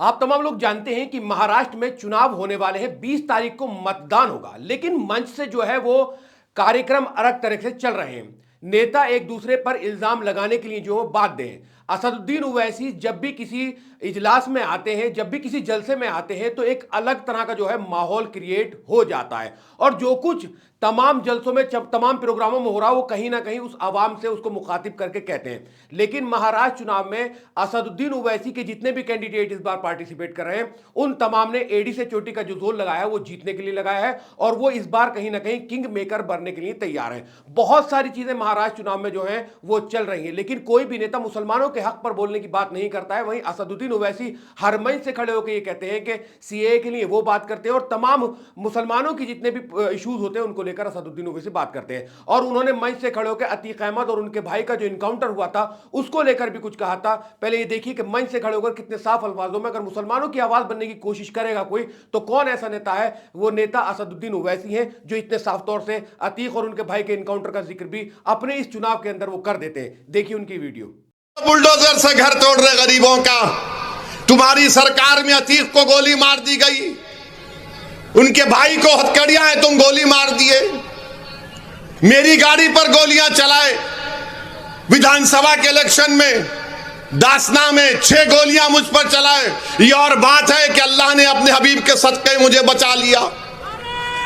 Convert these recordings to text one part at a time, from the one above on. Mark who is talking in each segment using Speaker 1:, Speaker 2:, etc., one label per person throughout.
Speaker 1: आप तमाम लोग जानते हैं कि महाराष्ट्र में चुनाव होने वाले हैं। 20 तारीख को मतदान होगा, लेकिन मंच से जो है वो कार्यक्रम अलग तरह से चल रहे हैं। नेता एक दूसरे पर इल्जाम लगाने के लिए जो बाध्य हैं। असदुद्दीन ओवैसी जब भी किसी इजलास में आते हैं, जब भी किसी जलसे में आते हैं, तो एक अलग तरह का जो है माहौल क्रिएट हो जाता है। और जो कुछ तमाम जलसों में, तमाम प्रोग्रामों में हो रहा है, वो कहीं ना कहीं उस आवाम से उसको मुखातिब करके कहते हैं। लेकिन महाराष्ट्र चुनाव में असदुद्दीन ओवैसी के जितने भी कैंडिडेट इस बार पार्टिसिपेट कर रहे हैं, उन तमाम ने एडी से चोटी का जो जोर लगाया है वो जीतने के लिए लगाया है, और वो इस बार कहीं ना कहीं किंग मेकर बनने के लिए तैयार है। बहुत सारी चीजें महाराष्ट्र चुनाव में जो है वो चल रही है, लेकिन कोई भी नेता मुसलमानों के हक पर बोलने की बात नहीं करता है। वहीं असदुद्दीन ओवैसी हर मंच से खड़े होकर ये कहते हैं कि सीए के लिए वो बात करते हैं, और तमाम मुसलमानों की जितने भी इश्यूज होते हैं उनको लेकर असदुद्दीन ओवैसी बात करते हैं। और उन्होंने मंच से खड़े होकर अतीक अहमद और उनके भाई का जो इनकाउंटर हुआ था उसको लेकर भी कुछ कहा था। पहले ये देखिए कि मंच से खड़े होकर कितने साफ अल्फाजों में अगर मुसलमानों की आवाज बनने की कोशिश करेगा कोई, तो कौन ऐसा नेता है? वो नेता असदुद्दीन ओवैसी हैं, जो इतने साफ तौर से अतीक और उनके भाई के इनकाउंटर का जिक्र भी अपने इस चुनाव के अंदर वो कर देते हैं। देखिए उनकी वीडियो।
Speaker 2: बुलडोजर से घर तोड़ रहे गरीबों का, तुम्हारी सरकार में अतीक को गोली मार दी गई, उनके भाई को हथकड़ियां हैं, तुम गोली मार दिए, मेरी गाड़ी पर गोलियां चलाए। विधानसभा के इलेक्शन में दासना में 6 गोलियां मुझ पर चलाए। ये और बात है कि अल्लाह ने अपने हबीब के सदक़े मुझे बचा लिया।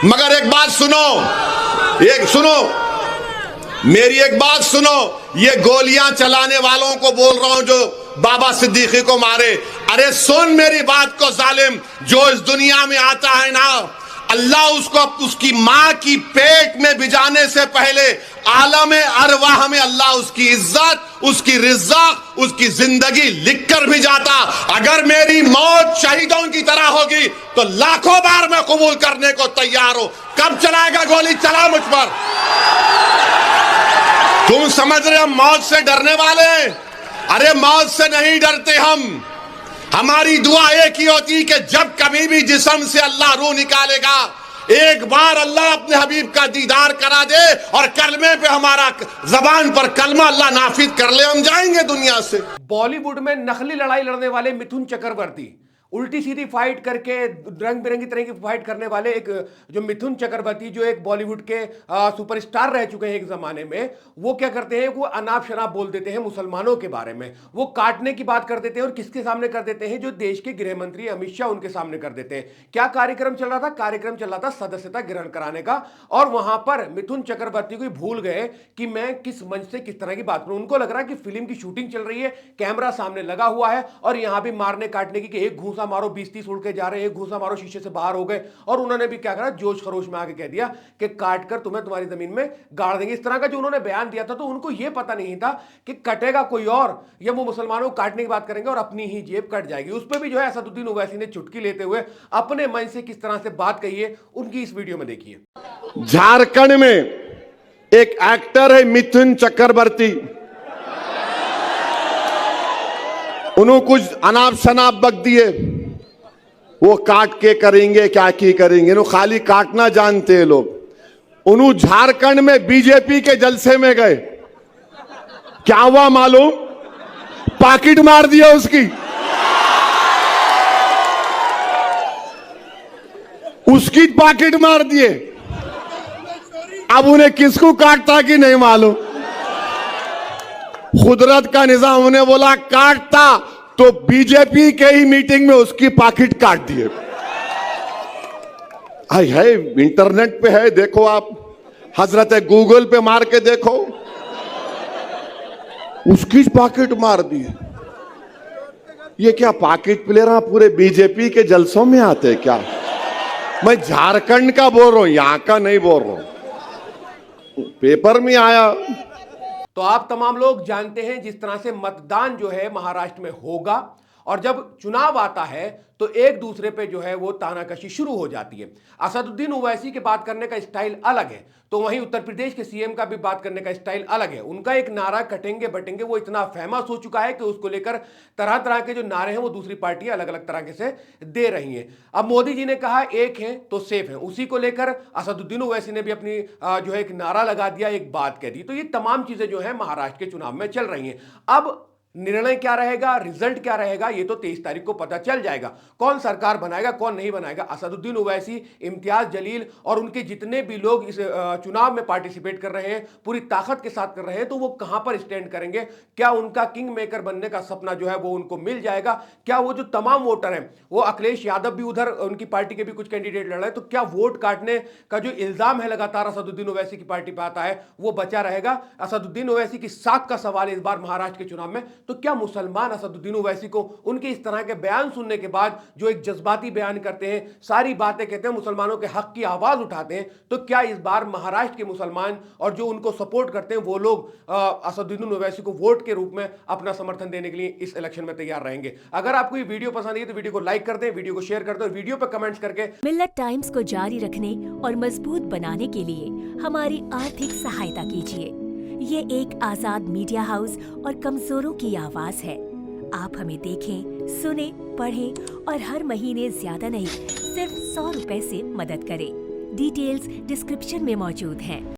Speaker 2: मगर एक बात सुनो, मेरी एक बात सुनो, ये गोलियां चलाने वालों को बोल रहा हूं जो बाबा सिद्दीकी को मारे। अरे सुन मेरी बात को जालिम, जो इस दुनिया में आता है ना, अल्लाह उसको उसकी मां की पेट में भिजाने से पहले आलम अरवाह में अल्लाह उसकी इज्जत, उसकी रिज़्क़, उसकी जिंदगी लिख कर भी जाता। अगर मेरी मौत शहीदों की तरह होगी तो लाखों बार मैं कबूल करने को तैयार हूं। कब चलाएगा गोली? चला मुझ पर। तुम समझ रहे हम मौत से डरने वाले? अरे मौत से नहीं डरते हम। हमारी दुआ एक ही होती कि जब कभी भी जिस्म से अल्लाह रूह निकालेगा, एक बार अल्लाह अपने हबीब का दीदार करा दे और कलमे पे हमारा जबान पर कलमा अल्लाह नाफिज कर ले, हम जाएंगे दुनिया से।
Speaker 1: बॉलीवुड में नकली लड़ाई लड़ने वाले मिथुन चक्रवर्ती, उल्टी सीधी फाइट करके रंग बिरंगी तरह की फाइट करने वाले एक जो मिथुन चक्रवर्ती, जो एक बॉलीवुड के सुपरस्टार रह चुके हैं एक जमाने में, वो क्या करते हैं, वो अनाप शनाप बोल देते हैं मुसलमानों के बारे में। वो काटने की बात कर देते हैं, और किसके सामने कर देते हैं? जो देश के गृह मंत्री अमित शाह, उनके सामने कर देते हैं। क्या कार्यक्रम चल रहा था? कार्यक्रम चल रहा था सदस्यता ग्रहण कराने का, और वहां पर मिथुन चक्रवर्ती को भूल गए कि मैं किस मंच से किस तरह की बात करूं। उनको लग रहा है कि फिल्म की शूटिंग चल रही है, कैमरा सामने लगा हुआ है, और यहां भी मारने काटने की एक घूसा मारो 20-30 उड़ के जा रहे हैं, एक घूसा मारो शीशे से बाहर हो गए। और उन्होंने भी क्या करा, जोश खरोश में आके कह दिया कि काट कर तुम्हें तुम्हारी जमीन में गाड़ देंगे। इस तरह का जो उन्होंने बयान दिया था, तो उनको यह पता नहीं था कि कटेगा कोई और, या वो मुसलमानों को काटने की बात करेंगे और अपनी ही जेब कट जाएगी। उस पर भी जो है असदुद्दीन ओवैसी ने चुटकी लेते हुए अपने मन से किस तरह से बात कही है, उनकी इस वीडियो में देखिए।
Speaker 2: झारखंड में एक एक्टर है मिथुन चक्रवर्ती, उन्होंने कुछ अनाप शनाप बक दिए, वो काट के करेंगे क्या की करेंगे, खाली काटना जानते हैं लोग। उन्होंने झारखंड में बीजेपी के जलसे में गए, क्या हुआ मालूम? पाकिट मार दिया उसकी, उसकी पाकिट मार दिए। अब उन्हें किसको काटता कि नहीं मालूम। कुदरत का निजाम, उन्हें बोला काटता तो बीजेपी के ही मीटिंग में उसकी पाकिट काट दिए। है इंटरनेट पे है, देखो आप, हजरत गूगल पे मार के देखो, उसकी पाकिट मार दी। ये क्या पाकिट प्लेयर पूरे बीजेपी के जलसों में आते क्या? मैं झारखंड का बोल रहा हूं, यहां का नहीं बोल रहा हूं, पेपर में आया।
Speaker 1: तो आप तमाम लोग जानते हैं जिस तरह से मतदान जो है महाराष्ट्र में होगा, और जब चुनाव आता है तो एक दूसरे पे जो है वो तानाकशी शुरू हो जाती है। असदुद्दीन ओवैसी के बात करने का स्टाइल अलग है, तो वहीं उत्तर प्रदेश के सीएम का भी बात करने का स्टाइल अलग है। उनका एक नारा कटेंगे बटेंगे वो इतना फेमस हो चुका है कि उसको लेकर तरह तरह के जो नारे हैं वो दूसरी पार्टियां अलग अलग तरह से दे रही हैं। अब मोदी जी ने कहा एक है तो सेफ है, उसी को लेकर असदुद्दीन ओवैसी ने भी अपनी जो है एक नारा लगा दिया, एक बात कह दी। तो ये तमाम चीजें जो है महाराष्ट्र के चुनाव में चल रही हैं। अब निर्णय क्या रहेगा, रिजल्ट क्या रहेगा, ये तो 23 तारीख को पता चल जाएगा। कौन सरकार बनाएगा, कौन नहीं बनाएगा। असदुद्दीन ओवैसी, इम्तियाज जलील और उनके जितने भी लोग इस चुनाव में पार्टिसिपेट कर रहे हैं, पूरी ताकत के साथ कर रहे हैं, तो वो कहां पर स्टैंड करेंगे। क्या उनका किंग मेकर बनने का सपना जो है वो उनको मिल जाएगा। क्या वो जो तमाम वोटर हैं, वो अखिलेश यादव भी उधर उनकी पार्टी के भी कुछ कैंडिडेट लड़ रहे हैं, तो क्या वोट काटने का जो इल्जाम है लगातार असदुद्दीन ओवैसी की पार्टी पर आता है, वो बचा रहेगा। असदुद्दीन ओवैसी की साख का सवाल इस बार महाराष्ट्र के चुनाव में, तो क्या मुसलमान असदुद्दीन ओवैसी को उनके इस तरह के बयान सुनने के बाद, जो एक जज्बाती बयान करते हैं, सारी बातें कहते हैं, मुसलमानों के हक की आवाज उठाते हैं, तो क्या इस बार महाराष्ट्र के मुसलमान और जो उनको सपोर्ट करते हैं वो लोग असदुद्दीन ओवैसी को वोट के रूप में अपना समर्थन देने के लिए इस इलेक्शन में तैयार रहेंगे। अगर आपको ये वीडियो पसंद आई तो वीडियो को लाइक कर दें, वीडियो को शेयर कर दें और वीडियो पर कमेंट्स करके
Speaker 3: मिल्लत टाइम्स को जारी रखने और मजबूत बनाने के लिए हमारी आर्थिक सहायता कीजिए। ये एक आजाद मीडिया हाउस और कमजोरों की आवाज है। आप हमें देखें, सुने, पढ़ें और हर महीने ज्यादा नहीं, सिर्फ 100 रुपए से मदद करें। डिटेल्स डिस्क्रिप्शन में मौजूद हैं।